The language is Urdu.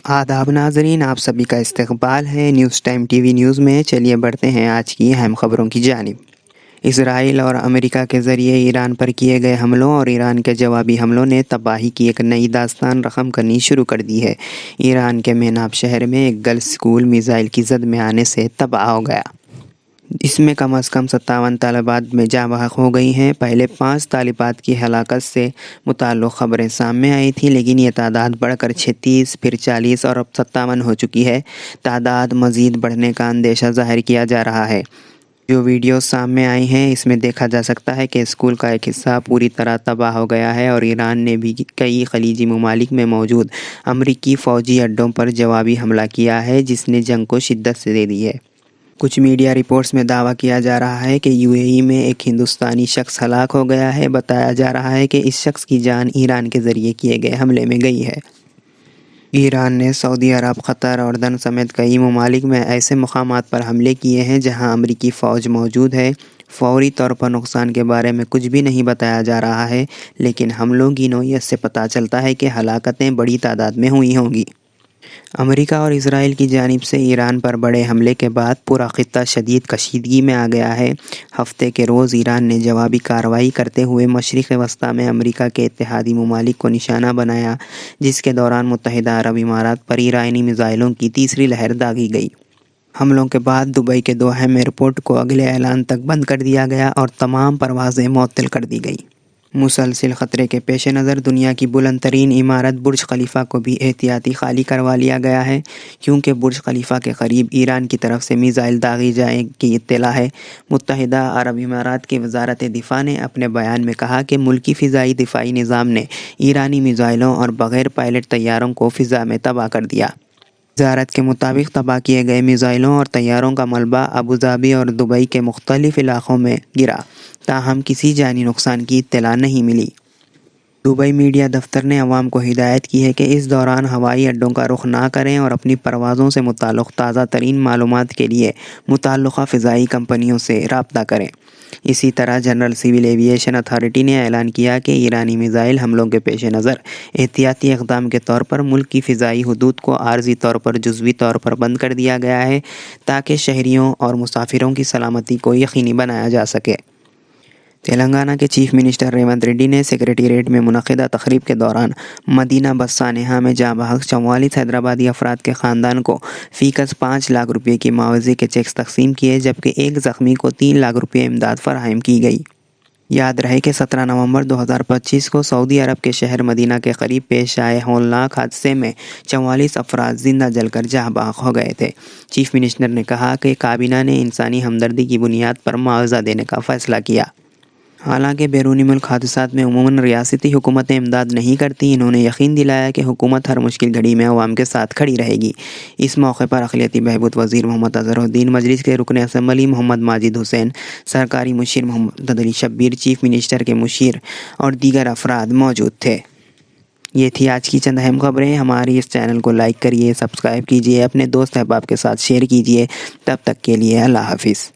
آداب ناظرین، آپ سبھی کا استقبال ہے news time T V news میں۔ چلیے بڑھتے ہیں آج کی اہم خبروں کی جانب۔ اسرائیل اور امریکہ کے ذریعے ایران پر کیے گئے حملوں اور ایران کے جوابی حملوں نے تباہی کی ایک نئی داستان رقم کرنی شروع کر دی ہے۔ ایران کے میناب شہر میں ایک گرلز اسکول میزائل کی زد میں آنے سے تباہ ہو گیا۔ اس میں کم از کم 57 طالبات میں جاں بحق ہو گئی ہیں۔ پہلے 5 طالبات کی ہلاکت سے متعلق خبریں سامنے آئی تھیں، لیکن یہ تعداد بڑھ کر 36، پھر 40 اور اب 57 ہو چکی ہے۔ تعداد مزید بڑھنے کا اندیشہ ظاہر کیا جا رہا ہے۔ جو ویڈیوز سامنے آئی ہیں اس میں دیکھا جا سکتا ہے کہ اسکول کا ایک حصہ پوری طرح تباہ ہو گیا ہے اور ایران نے بھی کئی خلیجی ممالک میں موجود امریکی فوجی اڈوں پر جوابی حملہ کیا ہے، جس نے جنگ کو شدت سے دے دی ہے۔ کچھ میڈیا رپورٹس میں دعویٰ کیا جا رہا ہے کہ UAE میں ایک ہندوستانی شخص ہلاک ہو گیا ہے۔ بتایا جا رہا ہے کہ اس شخص کی جان ایران کے ذریعے کیے گئے حملے میں گئی ہے۔ ایران نے سعودی عرب، قطر، اردن سمیت کئی ممالک میں ایسے مقامات پر حملے کیے ہیں جہاں امریکی فوج موجود ہے۔ فوری طور پر نقصان کے بارے میں کچھ بھی نہیں بتایا جا رہا ہے، لیکن حملوں کی نوعیت سے پتہ چلتا ہے کہ ہلاکتیں بڑی تعداد میں ہوئی ہوں گی۔ امریکہ اور اسرائیل کی جانب سے ایران پر بڑے حملے کے بعد پورا خطہ شدید کشیدگی میں آ گیا ہے۔ ہفتے کے روز ایران نے جوابی کارروائی کرتے ہوئے مشرق وسطیٰ میں امریکہ کے اتحادی ممالک کو نشانہ بنایا، جس کے دوران متحدہ عرب امارات پر ایرانی میزائلوں کی تیسری لہر داغی گئی۔ حملوں کے بعد دبئی کے دو اہم ایئرپورٹ کو اگلے اعلان تک بند کر دیا گیا اور تمام پروازیں معطل کر دی گئی۔ مسلسل خطرے کے پیش نظر دنیا کی بلند ترین عمارت برج خلیفہ کو بھی احتیاطی خالی کروا لیا گیا ہے، کیونکہ برج خلیفہ کے قریب ایران کی طرف سے میزائل داغی جانے کی اطلاع ہے۔ متحدہ عرب امارات کی وزارت دفاع نے اپنے بیان میں کہا کہ ملکی فضائی دفاعی نظام نے ایرانی میزائلوں اور بغیر پائلٹ طیاروں کو فضا میں تباہ کر دیا۔ وزارت کے مطابق تباہ کیے گئے میزائلوں اور طیاروں کا ملبہ ابوظہبی اور دبئی کے مختلف علاقوں میں گرا، تاہم کسی جانی نقصان کی اطلاع نہیں ملی۔ دبئی میڈیا دفتر نے عوام کو ہدایت کی ہے کہ اس دوران ہوائی اڈوں کا رخ نہ کریں اور اپنی پروازوں سے متعلق تازہ ترین معلومات کے لیے متعلقہ فضائی کمپنیوں سے رابطہ کریں۔ اسی طرح جنرل سول ایوییشن اتھارٹی نے اعلان کیا کہ ایرانی میزائل حملوں کے پیش نظر احتیاطی اقدام کے طور پر ملک کی فضائی حدود کو عارضی طور پر جزوی طور پر بند کر دیا گیا ہے، تاکہ شہریوں اور مسافروں کی سلامتی کو یقینی بنایا جا سکے۔ تلنگانہ کے چیف منسٹر ریونت ریڈی نے سکریٹریٹ میں منعقدہ تقریب کے دوران مدینہ بس سانحہ میں جاں بحق 44 حیدرآبادی افراد کے خاندان کو فی کس 5 لاکھ روپے کی معاوضے کے چیکس تقسیم کیے، جبکہ ایک زخمی کو 3 لاکھ روپے امداد فراہم کی گئی۔ یاد رہے کہ 17 نومبر 2025 کو سعودی عرب کے شہر مدینہ کے قریب پیش آئے ہولناک حادثے میں 44 افراد زندہ جل کر جاں بحق ہو گئے تھے۔ چیف منسٹر نے کہا کہ کابینہ نے انسانی ہمدردی کی بنیاد پر معاوضہ دینے کا فیصلہ کیا۔ حالانکہ بیرونی ملک حادثات میں عموماً ریاستی حکومتیں امداد نہیں کرتی، انہوں نے یقین دلایا کہ حکومت ہر مشکل گھڑی میں عوام کے ساتھ کھڑی رہے گی۔ اس موقع پر اقلیتی بہبود وزیر محمد اظہر الدین، مجلس کے رکن اسمبلی محمد ماجد حسین، سرکاری مشیر محمد علی شبیر، چیف منسٹر کے مشیر اور دیگر افراد موجود تھے۔ یہ تھی آج کی چند اہم خبریں۔ ہماری اس چینل کو لائک کریے، سبسکرائب کیجیے، اپنے دوست احباب کے ساتھ شیئر کیجیے۔ تب تک کے لیے اللہ حافظ۔